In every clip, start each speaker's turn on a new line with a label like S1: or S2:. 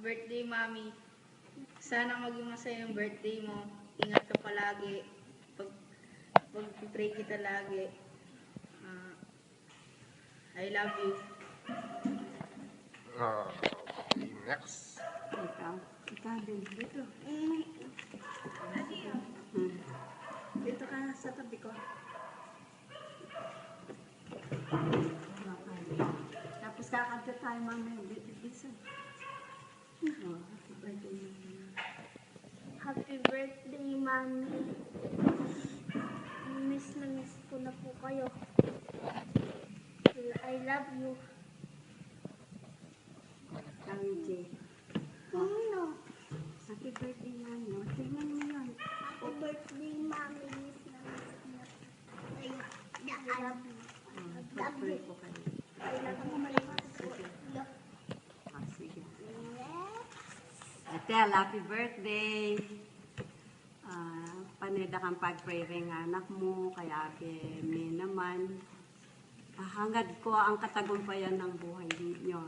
S1: birthday, Mami. Sana maging masaya yung birthday mo. Ingat ka palagi. Pag-pray kita lagi. I love you.
S2: Okay, next.
S3: Ikaw din. Dito. Dito ka sa tabi ko. Okay. Tapos kakanta tayo mamaya. Bisa. Happy birthday, Mami.
S4: Happy birthday, Mami. Miss na miss ko na po kayo. I love you.
S3: Kami, Jay.
S4: Ano?
S3: Happy birthday, Mami. Tignan mo yun.
S4: Happy birthday, Mami. Miss na miss ko na po kayo. I love you.
S3: Pag-pray ko kayo.
S4: I love you.
S3: Sige. Etel, happy birthday. Panida kang pag-pray rin anak mo, kaya may naman. Hangad ko ang katagumpayan ng buhay ninyo.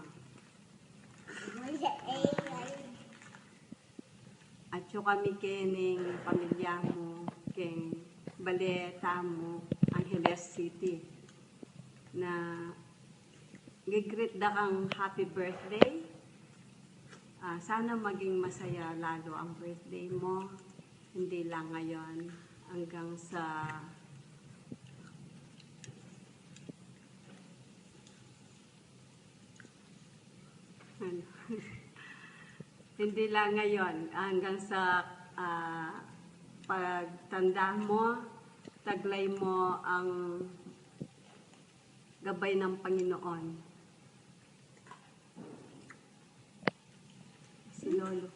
S3: At yung kami kining pamilya mo, king baleta mo, Angeles City, na gigreet da kang happy birthday. Sana maging masaya lalo ang birthday mo. Hindi lang ngayon, hanggang sa hindi lang ngayon, hanggang sa pagtanda mo, taglay mo ang gabay ng Panginoon. Si Lolo.